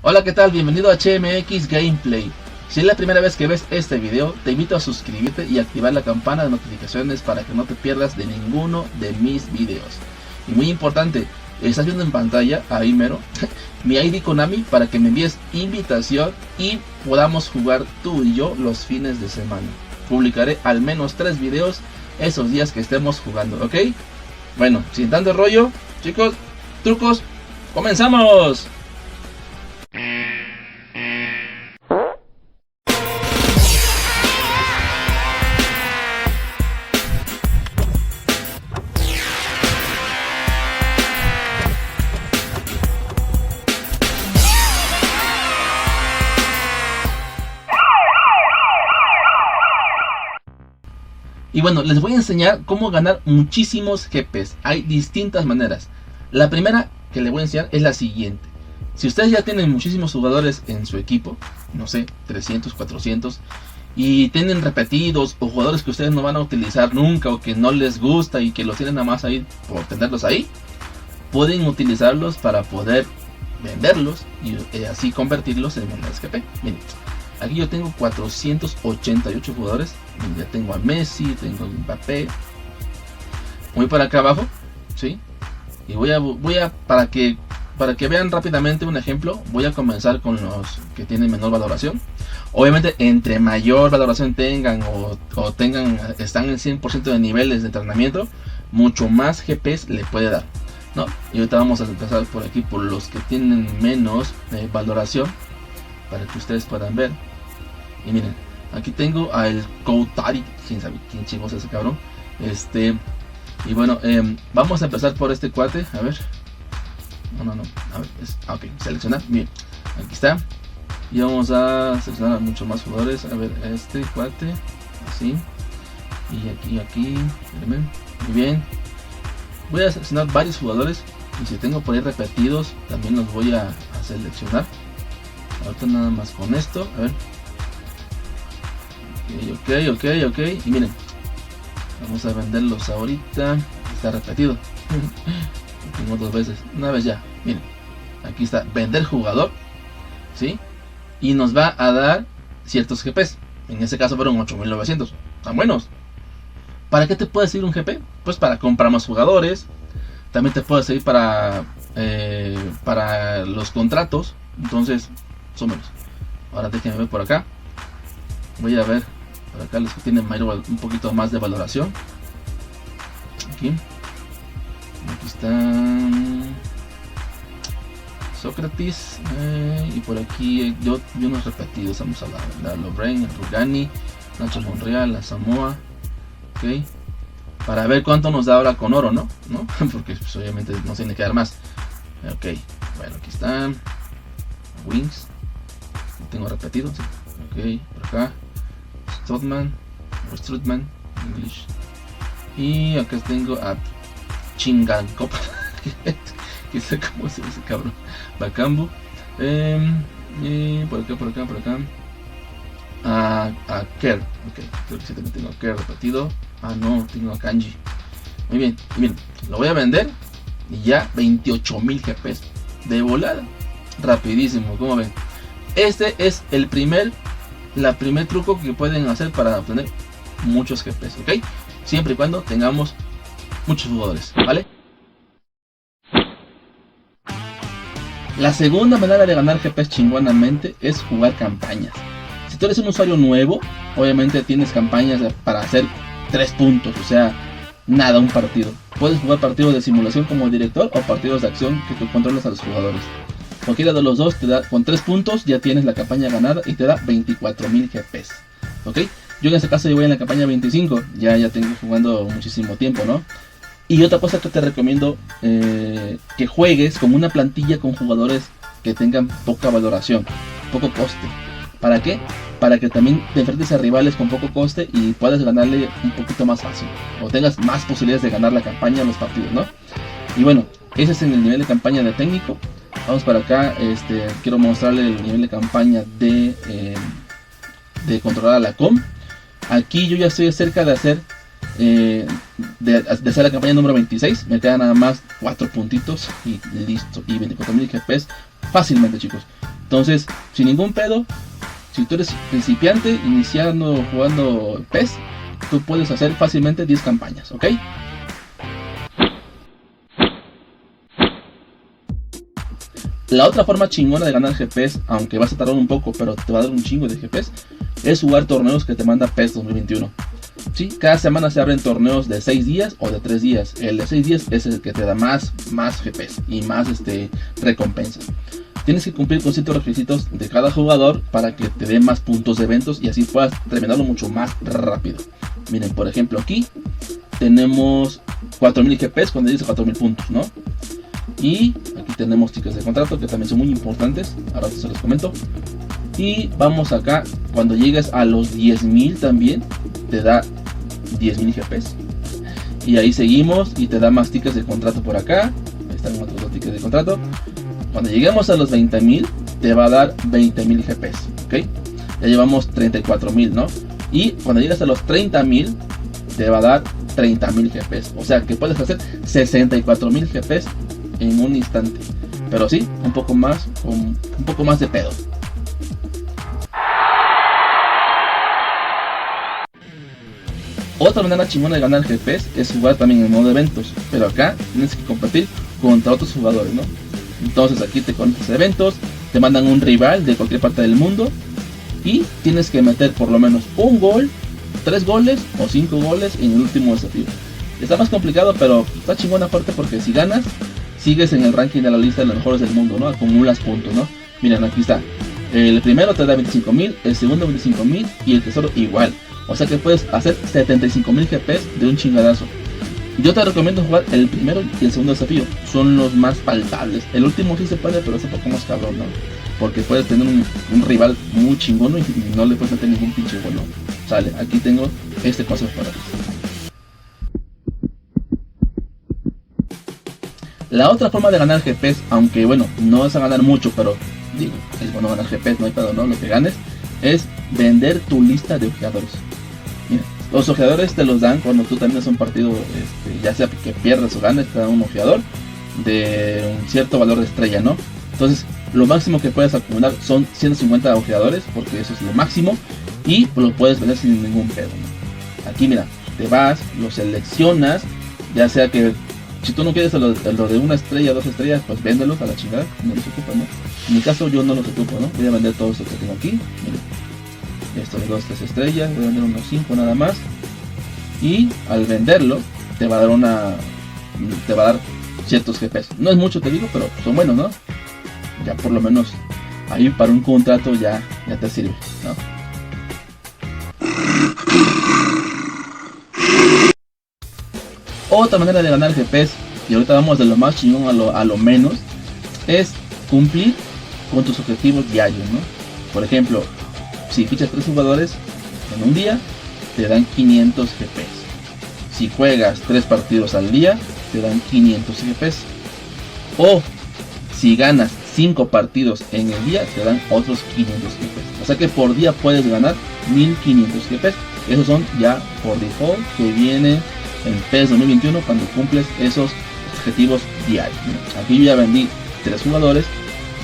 Hola, ¿qué tal? Bienvenido a HMX Gameplay. Si es la primera vez que ves este video, te invito a suscribirte y activar la campana de notificaciones para que no te pierdas de ninguno de mis videos. Y muy importante, estás viendo en pantalla, ahí mero, mi ID Konami para que me envíes invitación y podamos jugar tú y yo los fines de semana. Publicaré al menos 3 videos esos días que estemos jugando, ¿ok? Bueno, sin tanto rollo, chicos, trucos, ¡comenzamos! Y bueno, les voy a enseñar cómo ganar muchísimos GPs. Hay distintas maneras. La primera que les voy a enseñar es la siguiente. Si ustedes ya tienen muchísimos jugadores en su equipo, no sé, 300, 400, y tienen repetidos o jugadores que ustedes no van a utilizar nunca o que no les gusta y que los tienen nada más ahí por tenerlos ahí, pueden utilizarlos para poder venderlos y así convertirlos en monedas GP. Miren, aquí yo tengo 488 jugadores. Ya tengo a Messi, tengo a Mbappé. Voy para acá abajo, ¿sí? Y voy a para que vean rápidamente un ejemplo, voy a comenzar con los que tienen menor valoración. Obviamente, entre mayor valoración tengan o tengan, están en 100% de niveles de entrenamiento, mucho más GPs le puede dar, ¿no? Y ahorita vamos a empezar por aquí, por los que tienen menos valoración, para que ustedes puedan ver. Y miren, aquí tengo al Koutari, quién sabe quién chingos es ese cabrón. Y bueno, vamos a empezar por este cuate, a ver. No, a ver, ok, seleccionar, bien, aquí está. Y vamos a seleccionar a muchos más jugadores, a ver, este cuate, así. Y aquí, miren, muy bien. Voy a seleccionar varios jugadores, y si tengo por ahí repetidos, también los voy a seleccionar. Ahorita nada más con esto, a ver. Ok, y miren, vamos a venderlos ahorita. Está repetido. Tengo 2 veces, una vez ya. Miren, aquí está, vender jugador, ¿sí? Y nos va a dar ciertos GPs. En este caso fueron 8900. Están buenos. ¿Para qué te puede servir un GP? Pues para comprar más jugadores. También te puede servir para los contratos. Entonces, súmelos. Ahora déjenme ver por acá. Voy a ver por acá los que tienen un poquito más de valoración. Aquí está Sócrates, y por aquí yo unos repetidos. Vamos a la Lorraine, a Rugani, Nacho Monreal, a Samoa, ok, para ver cuánto nos da ahora con oro, ¿no? Porque pues, obviamente nos tiene que dar más. Ok, bueno, aquí están Wings, tengo repetido, ¿sí? Ok, por acá Strutman, English. Y acá tengo a Chingankop, que sé cómo se dice, cabrón. Bakambu. Y por acá. A Kerr. Ok, creo que sí también tengo a Kerr repetido. Ah, no, tengo a Kanji. Muy bien, miren, lo voy a vender. Y ya 28.000 GPs. De volada. Rapidísimo, como ven. Este es el primer truco que pueden hacer para obtener muchos GPs, ¿ok? Siempre y cuando tengamos muchos jugadores, ¿vale? La segunda manera de ganar GPs chingonamente es jugar campañas. Si tú eres un usuario nuevo, obviamente tienes campañas para hacer 3 puntos, o sea, nada, un partido. Puedes jugar partidos de simulación como director o partidos de acción que tú controlas a los jugadores. Cualquiera de los dos te da, con 3 puntos ya tienes la campaña ganada y te da 24.000 GPs, ¿ok? Yo en este caso yo voy en la campaña 25, ya tengo jugando muchísimo tiempo, ¿no? Y otra cosa que te recomiendo, que juegues como una plantilla con jugadores que tengan poca valoración, poco coste. ¿Para qué? Para que también te enfrentes a rivales con poco coste y puedas ganarle un poquito más fácil, o tengas más posibilidades de ganar la campaña, los partidos, ¿no? Y bueno, ese es en el nivel de campaña de técnico. Vamos para acá, quiero mostrarle el nivel de campaña de controlar a la com. Aquí yo ya estoy cerca de hacer hacer la campaña número 26. Me quedan nada más 4 puntitos y listo. Y 24.000 GPs fácilmente, chicos. Entonces, sin ningún pedo, si tú eres principiante, iniciando jugando PES, tú puedes hacer fácilmente 10 campañas, ¿ok? La otra forma chingona de ganar GPs, aunque vas a tardar un poco, pero te va a dar un chingo de GPs, es jugar torneos que te manda PES 2021. ¿Sí? Cada semana se abren torneos de 6 días o de 3 días. El de 6 días es el que te da más GPs y más recompensas. Tienes que cumplir con ciertos requisitos de cada jugador para que te dé más puntos de eventos y así puedas terminarlo mucho más rápido. Miren, por ejemplo, aquí tenemos 4000 GPs cuando dice 4000 puntos, ¿no? Y aquí tenemos tickets de contrato que también son muy importantes, ahora se los comento. Y vamos acá, cuando llegues a los 10.000 también te da 10.000 GPs. Y ahí seguimos y te da más tickets de contrato por acá. Ahí están otros dos tickets de contrato. Cuando lleguemos a los 20.000 te va a dar 20.000 GPs, ¿ok? Ya llevamos 34.000, ¿no? Y cuando llegas a los 30.000 te va a dar 30.000 GPs. O sea que puedes hacer 64.000 GPs en un instante, pero sí, un poco más de pedo. Otra manera chingona de ganar GPs es jugar también en modo eventos, pero acá tienes que competir contra otros jugadores, ¿no? Entonces aquí te conectas a eventos, te mandan un rival de cualquier parte del mundo y tienes que meter por lo menos un gol, 3 goles o 5 goles en el último desafío. Está más complicado, pero está chingona aparte porque si ganas sigues en el ranking de la lista de los mejores del mundo, ¿no? Acumulas puntos, ¿no? Miren, aquí está. El primero te da 25.000, el segundo 25.000 y el tercero igual. O sea que puedes hacer 75.000 GPs de un chingadazo. Yo te recomiendo jugar el primero y el segundo desafío. Son los más palpables. El último sí se puede, pero es un poco más cabrón, ¿no? Porque puedes tener un rival muy chingón y no le puedes meter ningún pinche gol, ¿no? Sale, aquí tengo este consejo para ti. La otra forma de ganar GPs, aunque bueno, no vas a ganar mucho, pero digo, es bueno ganar GPs, no hay pedo, ¿no? Lo que ganes es vender tu lista de ojeadores. Mira, los ojeadores te los dan cuando tú terminas un partido, ya sea que pierdas o ganes, te dan un ojeador de un cierto valor de estrella, ¿no? Entonces, lo máximo que puedes acumular son 150 ojeadores, porque eso es lo máximo, y lo puedes vender sin ningún pedo, ¿no? Aquí mira, te vas, lo seleccionas, ya sea que si tú no quieres lo de 1 estrella, 2 estrellas, pues véndelos a la chingada, no los ocupas, ¿no? En mi caso yo no los ocupo, ¿no? Voy a vender todos los que tengo aquí. Miren, estos 2, 3 estrellas, voy a vender unos 5 nada más. Y al venderlo te va a dar ciertos GPs. No es mucho, te digo, pero son buenos, ¿no? Ya por lo menos ahí para un contrato ya te sirve, ¿no? Otra manera de ganar GPs, y ahorita vamos de lo más chingón a lo menos, es cumplir con tus objetivos diarios, ¿no? Por ejemplo, si fichas 3 jugadores en un día, te dan 500 GPs. Si juegas 3 partidos al día, te dan 500 GPs. O si ganas 5 partidos en el día, te dan otros 500 GPs. O sea que por día puedes ganar 1500 GPs. Esos son ya por default que viene en PES 2021 cuando cumples esos objetivos diarios. Aquí yo ya vendí 3 jugadores,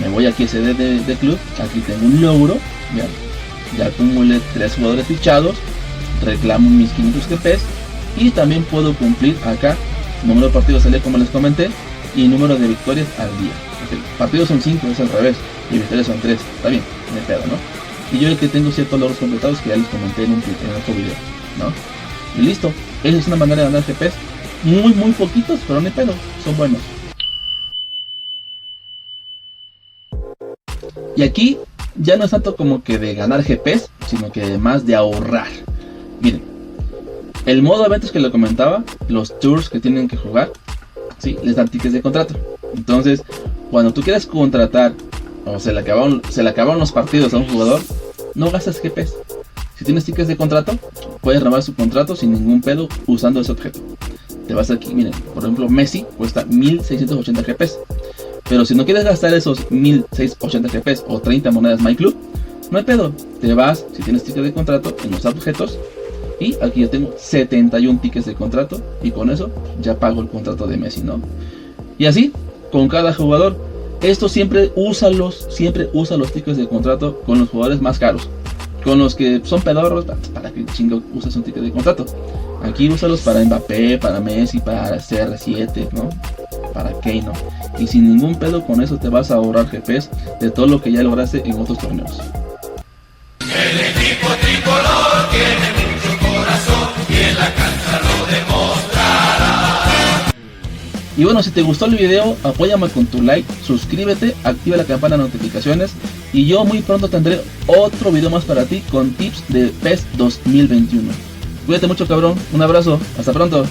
me voy aquí a CD de club, aquí tengo un logro, ya acumulé 3 jugadores fichados, reclamo mis 500 GPs y también puedo cumplir acá número de partidos al día como les comenté y número de victorias al día. Partidos son 5, es al revés, y victorias son 3, está bien, me pedo, ¿no? Y yo que tengo ciertos logros completados que ya les comenté en otro video, ¿no? Y listo, esa es una manera de ganar GPs, muy poquitos, pero no hay pedo, son buenos. Y aquí ya no es tanto como que de ganar GPs, sino que más de ahorrar. Miren, el modo eventos que le comentaba, los tours que tienen que jugar, sí, les dan tickets de contrato. Entonces, cuando tú quieras contratar o se le acabaron los partidos a un jugador, no gastas GPs. Si tienes tickets de contrato, puedes renovar su contrato sin ningún pedo usando ese objeto. Te vas aquí, miren, por ejemplo, Messi cuesta 1680 GPs. Pero si no quieres gastar esos 1680 GPs o 30 monedas MyClub, no hay pedo. Te vas, si tienes tickets de contrato, en los objetos. Y aquí yo tengo 71 tickets de contrato. Y con eso ya pago el contrato de Messi, ¿no? Y así, con cada jugador. Esto siempre usa los tickets de contrato con los jugadores más caros. Con los que son pedorros, ¿para que chingo usas un ticket de contrato? Aquí úsalos para Mbappé, para Messi, para CR7, ¿no? Para Kane, ¿no? Y sin ningún pedo, con eso te vas a ahorrar GPs de todo lo que ya lograste en otros torneos. El equipo tricolor tiene mucho corazón y en la cancha lo demostrará. Y bueno, si te gustó el video, apóyame con tu like, suscríbete, activa la campana de notificaciones y yo muy pronto tendré otro video más para ti con tips de PES 2021. Cuídate mucho, cabrón, un abrazo, hasta pronto.